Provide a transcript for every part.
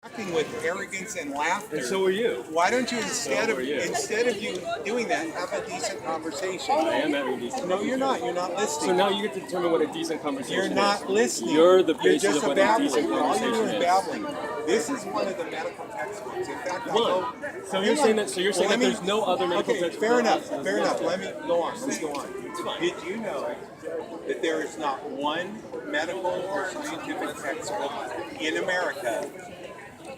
Acting with arrogance and laughter. And so are you. Why don't you instead of you doing that, have a decent conversation? I am having a decent No, you're not. You're not listening. So now you get to determine what a decent conversation is. You're not listening. You're the You're basis just of a what a decent babbler. All you're conversation doing is is. babbling. This is one of the medical textbooks. In fact, So you're saying that. So you're saying that there's no other medical Okay, textbook. fair enough. Fair enough. Let me go on. Let's go on. fine. Did you know that there is not one medical or scientific textbook in America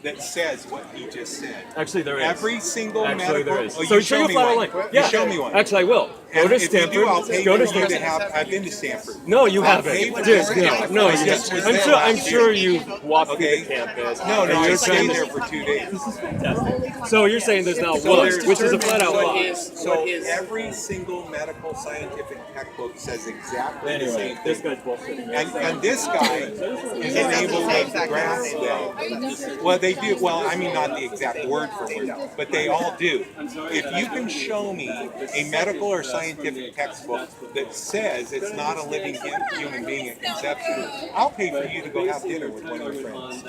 that says what he just said? Actually, there is. Every single Actually, medical. there is. Oh, So you show show you me flat one. line. You show me one. Actually, I will. Go And to if Stanford. you do, I'll pay Go for to you to Stanford. have. I've been to Stanford. No, you I'll haven't. pay for Dude, you. no, I you just was I'm there sure. I'm last sure year. you walked Okay. through the campus. No, and I you're stayed trying there to- for 2 days. Fantastic. So you're saying there's not So one, there's which is a flat out lie. So every single medical scientific textbook says exactly the same Anyway, this thing. guy's bullshitting. And this guy is unable to grasp that. Well, they do. Well, I mean, not the exact word for word, but they all do. If you can show me a medical or scientific textbook that says it's not a living human being at conception, I'll pay for you to go have dinner with one of your friends.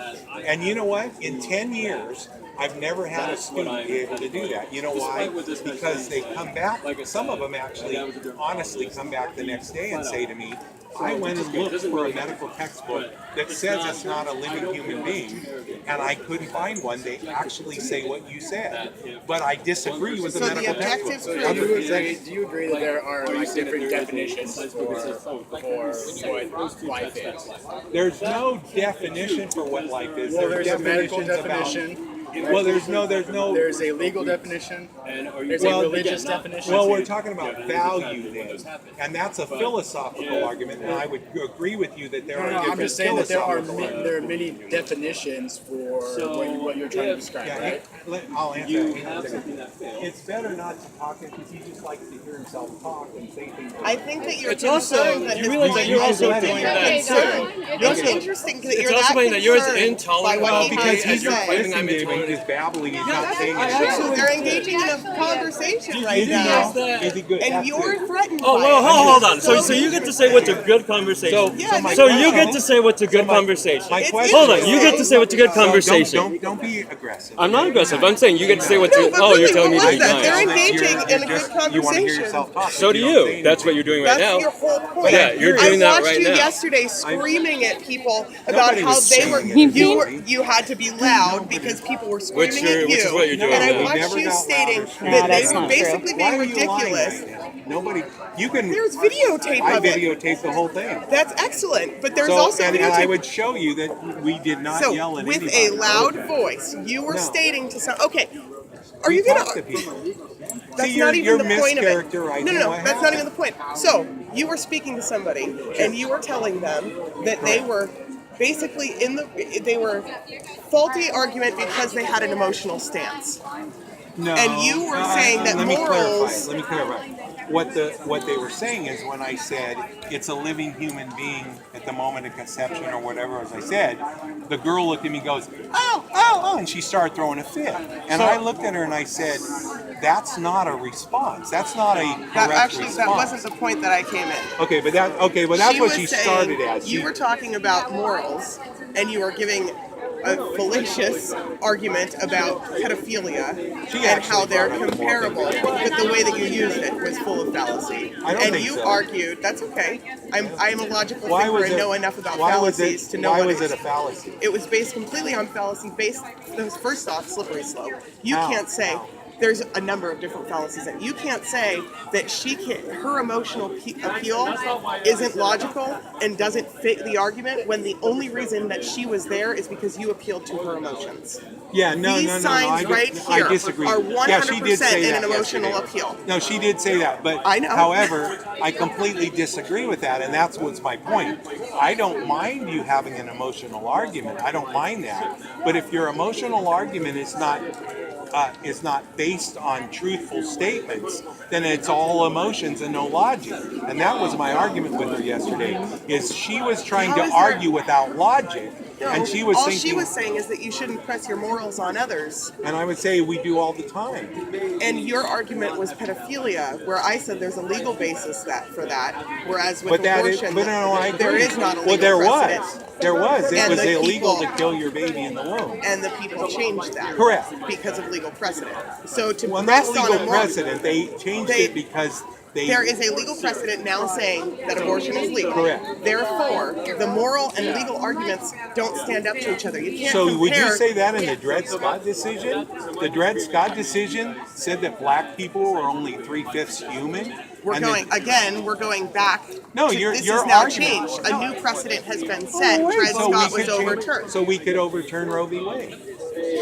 And you know what? In 10 years, I've never had a student be able to do that. You know why? Because they come back, some of them actually honestly come back the next day and say to me, I went and looked for a medical textbook that says it's not a living human being, and I couldn't find one. They actually say what you said, but I disagree with the medical textbook. So do you agree that there are like different definitions for what life is? There's no definition for what life is. Well, There's there's a medical definitions definition. Well, there's no. There's a legal definition. There's a religious definition. Well, we're talking about value then, and that's a philosophical argument. And I would agree with you that there are different I'm just saying that there are philosophical many definitions for what you're trying to describe, right? I'll answer that. It's better not to talk because he just likes to hear himself talk and say things. I think that you're It's also, concerned that you his realize that mind you're is also not doing you're that concerned. too. It's interesting that It's you're also that saying that you're as concerned intolerant by what he because has he's to you're say. claiming I'm listening to him. intolerant. He's babbling. He's not That's saying true. anything. They're engaging in a conversation right Is he now. good? Is he good? And That's you're good. threatened Oh, by well, it. hold on. So you get to say what's a good conversation. So you get to say what's a good conversation. My It's question Hold on, is- you get to say what's a good So conversation. Don't be aggressive. I'm not aggressive. I'm saying you get to say what No, you. but Oh, really, you're telling me what to was be that? They're nice. engaging in a good You want to hear conversation. yourself talk. So do don't say you. anything. That's what you're doing right That's now. your whole point. Yeah, you're doing that I watched right you now. yesterday screaming at people about Nobody how was they were. screaming at You anybody. had to be loud because people were screaming at you. Which is what you're doing And I now. watched Never you got stating louder. that they that's were not basically Why being are you lying ridiculous. right now? Nobody. You can. There's videotape I of it. videotaped the whole thing. That's excellent, but there's So, also and I videotape. would show you that we did not So, yell at with anybody. a loud voice, you were No. stating to some. Okay, are We you gonna? talk to people. That's See, not you're even the point of it. mischaracterizing No, what that's not happened. even the point. So you were speaking to somebody, and you were telling them that they were basically they were faulty argument because they had an emotional stance. No. And you were saying that let me morals- clarify. Let me clarify. What they were saying is when I said it's a living human being at the moment of conception or whatever, as I said, the girl looked at me and goes, oh, and she started throwing a fit. And I looked at her and I said, that's not a response. That's not a correct That response. wasn't the point that I came in. Okay, but that's She what was she saying started as. You were talking about morals, and you were giving a fallacious argument about pedophilia She and actually how they're brought up the moral comparable, but the way that you used it was full of fallacy. I don't and think you so. argued, that's okay. I am a logical Why thinker was and it- know enough about why was fallacies it- to know why what was it it a fallacy? It was based completely on fallacy. First off, slippery slope. You How? can't say. How? There's a number of different fallacies, and you can't say that her emotional appeal isn't logical and doesn't fit the argument when the only reason that she was there is because you appealed to her emotions. Yeah, no, These no, no, signs no. right I here disagree. are Yeah, she did 100% say in that an emotional yesterday. appeal. No, she did say that, but I know. however, I completely disagree with that, and that's what's my point. I don't mind you having an emotional argument. I don't mind that. But if your emotional argument is not based on truthful statements, then it's all emotions and no logic. And that was my argument with her yesterday. Is she was trying How to is there- argue without logic, And she was all thinking, she was saying is that you shouldn't press your morals on others. and I would say we do all the time. And your argument was pedophilia, where I said there's a legal basis for that, whereas with abortion, there is not a legal precedent. There was. It And was the illegal people- to kill your baby in the womb. And the people changed that. Correct. Because of legal precedent. So to Well, press not on legal a moral, precedent. They changed it because there is a legal precedent now saying that abortion is legal. Correct. Therefore, the moral and legal arguments don't stand up to each other. You can't So compare. would you say that in the Dred Scott decision? The Dred Scott decision said that black people were only 3/5 human? We're And going back. No, to, your this your is now argument. changed. A new precedent has been set. Wait, Dred so we Scott could was change- overturned. So we could overturn Roe v. Wade.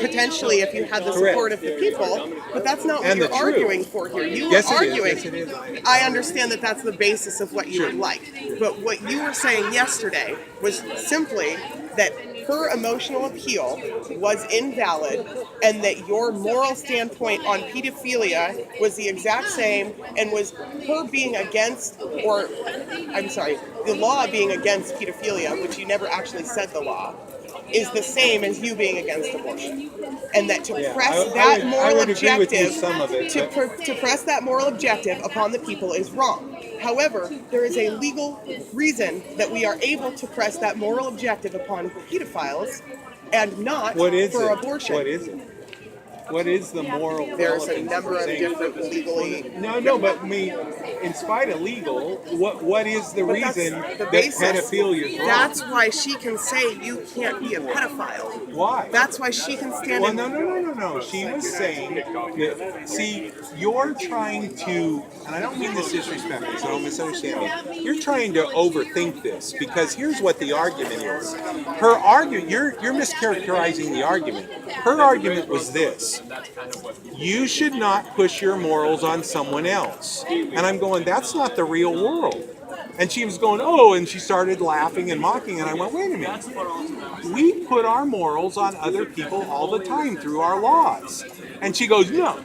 Potentially, if you had the Correct. support of the people, but that's not what And you're the truth. arguing for here. You Yes, are it is. arguing. Yes, it is. I understand that that's the basis of what you would like, but what you were saying yesterday was simply that her emotional appeal was invalid, and that your moral standpoint on pedophilia was the exact same, and was her being against, or I'm sorry, the law being against pedophilia, which you never actually said the law, is the same as you being against abortion, and that to Yeah, press I that would moral agree with you objective some of it, to press that moral objective upon the people is wrong. However, there is a legal reason that we are able to press that moral objective upon pedophiles and not What is for it? abortion. What is it? What is the moral There's a relevance number for of saying- different legally. No, but I mean, in spite of legal, what is the But that's reason the that basis. pedophilia is wrong? That's why she can say you can't be a pedophile. Why? That's why she can stand Well, in. no. She was saying that, see, you're trying to, and I don't mean this disrespectfully, so don't misunderstand me. You're trying to overthink this, because here's what the argument is. Her argument, you're mischaracterizing the argument. Her argument was this: you should not push your morals on someone else. And I'm going, that's not the real world. And she was going, oh, and she started laughing and mocking, and I went, wait a minute. We put our morals on other people all the time through our laws. And she goes, no,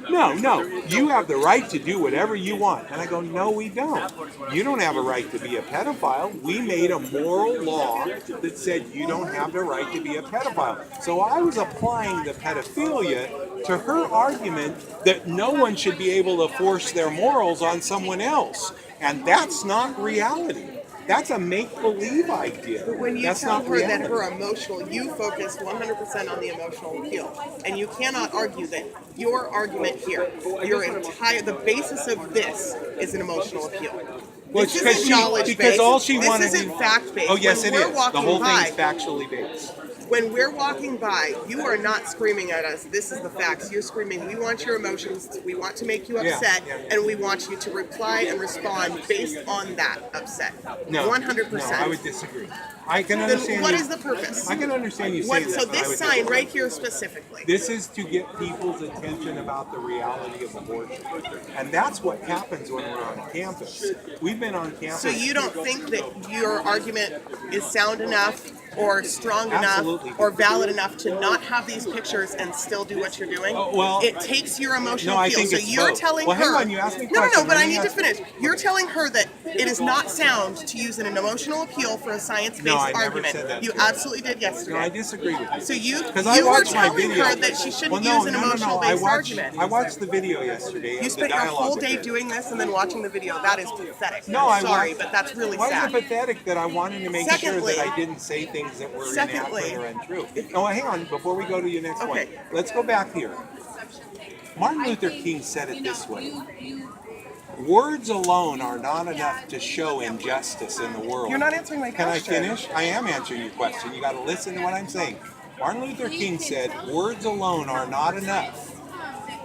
you have the right to do whatever you want. And I go, no, we don't. You don't have a right to be a pedophile. We made a moral law that said you don't have the right to be a pedophile. So I was applying the pedophilia to her argument that no one should be able to force their morals on someone else. And that's not reality. That's a make-believe idea. But when you That's tell not her that reality. her emotional, you focused 100% on the emotional appeal, and you cannot argue that your argument here, the basis of this is an emotional appeal. Well, This because isn't knowledge because based. all she this wanted isn't to, fact based. Oh yes, when it we're is. The walking whole by, thing's factually based. When we're walking by, you are not screaming at us, this is the facts. You're screaming, we want your emotions, we want to make you upset, yeah. and we want you to reply and respond based on that upset. No, 100%. No, I would disagree. I can Then understand. what you- is the purpose? I can understand you What, saying that. so but I this would sign disagree. right here specifically. This is to get people's attention about the reality of abortion, and that's what happens when we're on campus. We've been on campus. So you don't think that your argument is sound enough or strong Absolutely. enough or valid enough to not have these pictures and still do what you're doing? Oh, well, it takes your emotional no, I appeal. think So it's you're both. telling Well, her. hang on, you asked me a No, question. but Let I me need to ask- finish. You're telling her that it is not sound to use an emotional appeal for a science-based No, I never argument. said that You to her. absolutely did yesterday. No, I disagree with you. So you I were watched my telling video. her that she shouldn't Well, no, use an no, no, no. emotional-based argument. I watched the video yesterday. You of spent the your dialogue whole with day her. doing this and then watching the video. That is pathetic. No, I'm I sorry, wa- but that's really Why sad. is it pathetic that I wanted to make Secondly- sure that I didn't say things that were Secondly- inaccurate or untrue? No, hang on. Before we go to your next point, Okay. let's go back here. Martin Luther King said it this way: words alone are not enough to show injustice in the world. You're not answering my Can I question. finish? I am answering your question. You got to listen to what I'm saying. Martin Luther King said, words alone are not enough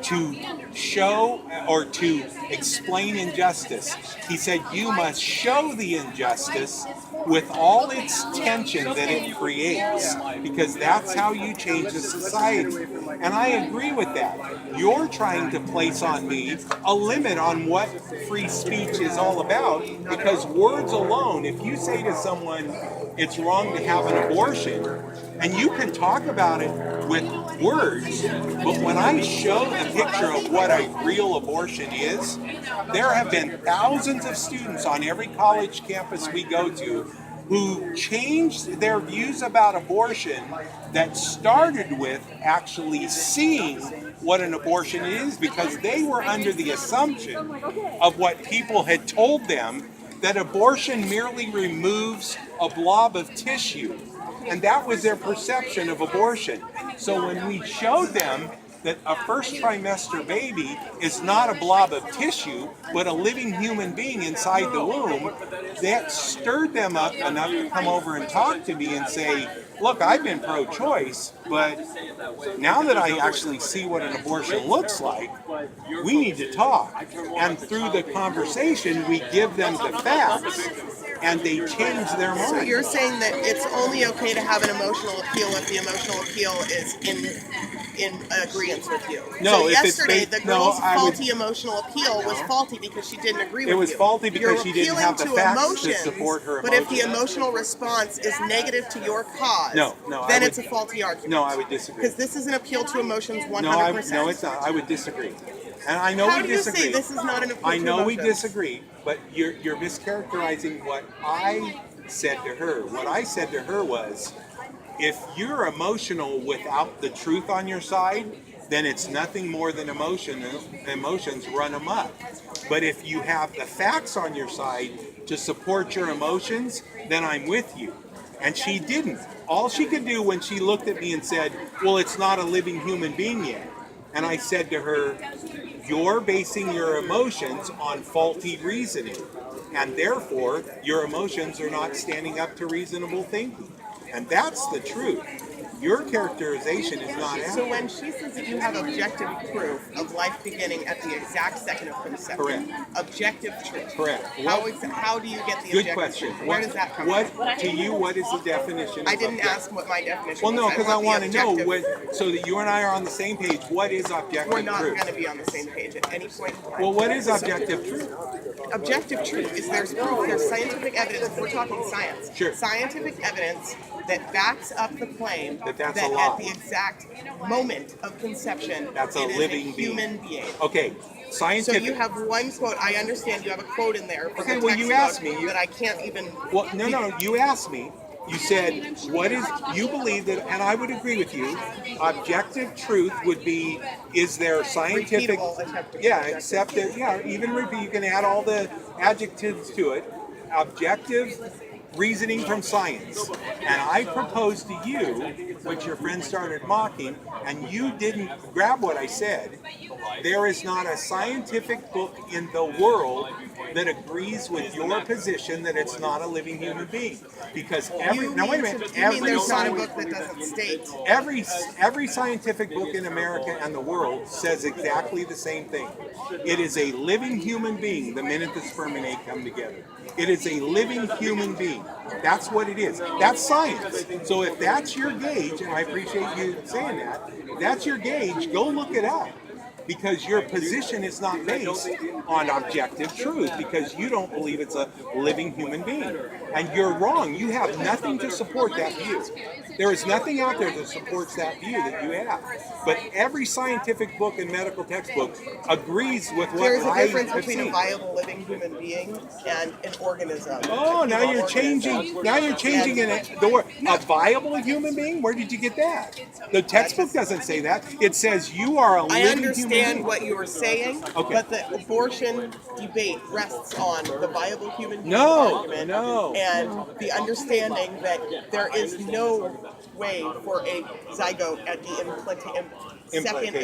to show or to explain injustice. He said, you must show the injustice with all its tension that it creates, because that's how you change a society. And I agree with that. You're trying to place on me a limit on what free speech is all about, because words alone, if you say to someone it's wrong to have an abortion, and you can talk about it with words, but when I show the picture of what a real abortion is, there have been thousands of students on every college campus we go to who changed their views about abortion that started with actually seeing what an abortion is, because they were under the assumption of what people had told them, that abortion merely removes a blob of tissue. And that was their perception of abortion. So when we showed them that a first trimester baby is not a blob of tissue, but a living human being inside the womb, that stirred them up enough to come over and talk to me and say, look, I've been pro-choice, but now that I actually see what an abortion looks like, we need to talk. And through the conversation, we give them the facts, and they change their mind. So you're saying that it's only okay to have an emotional appeal if the emotional appeal is in agreement with you. No, so if yesterday it's the girl's faulty emotional appeal was faulty because she didn't agree with you. It was faulty because she didn't have the facts emotions, to support her emotions. But if the emotional response is negative to your cause, then it's a faulty argument. No, I would disagree. Because this is an appeal to emotions 100%. No, it's not. I would disagree. And I know How we do you disagree. say this is not an appeal I to know we emotions? disagree, but you're mischaracterizing what I said to her. What I said to her was, if you're emotional without the truth on your side, then it's nothing more than emotions run amok. But if you have the facts on your side to support your emotions, then I'm with you. And she didn't. All she could do when she looked at me and said, well, it's not a living human being yet. And I said to her, you're basing your emotions on faulty reasoning, and therefore your emotions are not standing up to reasonable thinking. And that's the truth. Your characterization is not accurate. So when she says that you have objective proof of life beginning at the exact second of conception, Correct. Objective truth. Correct. How do you get the Good objective question. truth? Where does that come from? What to you? What is the definition? I of didn't objective? ask what my definition Well, was. no, because I want to know objective- what, so that you and I are on the same page. What is objective We're not truth? going to be on the same page at any point in time. Well, what is objective truth? Objective truth is there's proof, there's scientific evidence. We're talking science. Sure. Scientific evidence that backs up the claim That that's that a lie. at the exact moment of conception, That's a it is living a human being. Okay, So scientific. you have one quote. I understand you have a quote in there. From Okay, the well, you textbook asked me. that I can't even. Well, no, you asked me. You said, what is, you believe that, and I would agree with you, objective truth would be, is there scientific, Repeatable attempt to yeah, objective except that, yeah, even repeat, you can add all the adjectives to it, objective reasoning from science. And I proposed to you, which your friend started mocking, and you didn't grab what I said, there is not a scientific book in the world that agrees with your position that it's not a living human being. Because You now wait a mean minute, to- you mean there's not a sci- book that doesn't state. every scientific book in America and the world says exactly the same thing. It is a living human being the minute the sperm and egg come together. It is a living human being. That's what it is. That's science. So if that's your gauge, and I appreciate you saying that, if that's your gauge, go look it up. Because your position is not based on objective truth, because you don't believe it's a living human being. And you're wrong. You have nothing to support that view. There is nothing out there that supports that view that you have. But every scientific book and medical textbook agrees with what There's a I difference have between seen. a viable living human being and an organism. Oh, now you're changing. Now you're changing the word. A viable human being? Where did you get that? The textbook doesn't say that. It says you are a I living human understand being. what you were saying, Okay. but the abortion debate rests on the viable human being No, argument no. and the understanding that there is no way for a zygote at the second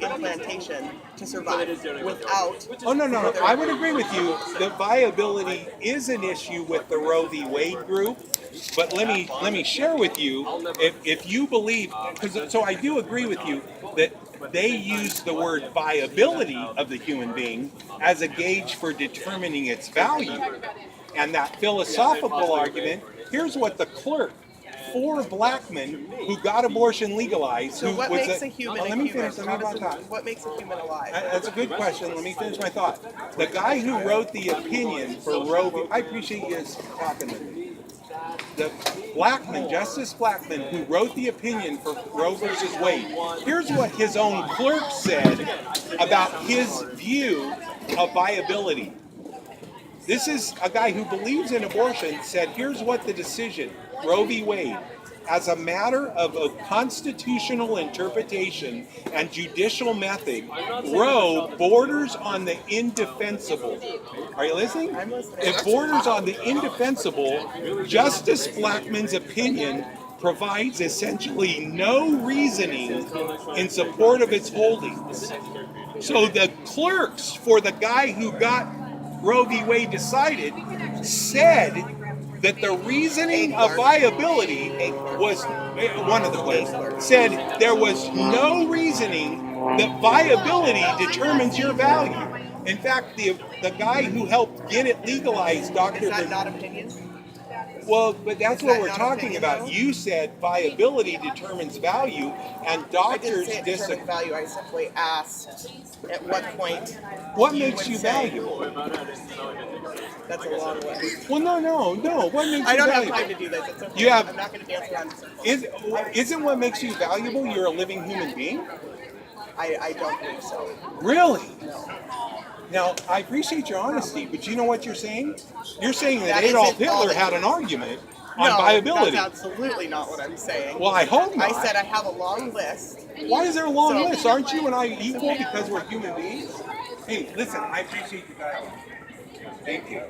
implantation to survive without. Oh no! I would agree with you that viability is an issue with the Roe v. Wade group. But let me share with you, if you believe, so I do agree with you that they use the word viability of the human being as a gauge for determining its value. And that philosophical argument, here's what the clerk for black men who got abortion legalized. So who what was makes a human let a me human? finish. Let me about that. What makes a human alive? That's a good question. Let me finish my thought. The guy who wrote the opinion for Roe v. I appreciate you talking with me. The Blackman, Justice Blackman, who wrote the opinion for Roe versus Wade, here's what his own clerk said about his view of viability. This is a guy who believes in abortion, said, here's what the decision, Roe v. Wade, as a matter of a constitutional interpretation and judicial method, Roe borders on the indefensible. Are you listening? I'm listening. It borders on the indefensible. Justice Blackmun's opinion provides essentially no reasoning in support of its holdings. So the clerks for the guy who got Roe v. Wade decided said that the reasoning of viability was, one of the clerks said there was no reasoning that viability determines your value. In fact, the guy who helped get it legalized, Dr. Is that not opinion? Well, but that's Is what that we're not talking opinion, about. though? You said viability determines value, and I didn't doctors say it disagree. determined value. I simply asked at what point. What you makes would you say- valuable? That's a long list. Well, no. What makes I you don't have valuable? time to do this. It's okay. You have- I'm not going to dance around this. Isn't what makes you valuable you're a living human being? I don't believe so. Really? Now, I appreciate your honesty, but you know what you're saying? You're saying that That Adolf isn't all Hitler that had you- an argument on No, viability. that's absolutely not what I'm saying. Well, I hope not. I said I have a long list. Why is there a long So- list? Aren't you and I equal because we're human beings? Hey, listen, I appreciate you guys. Thank you.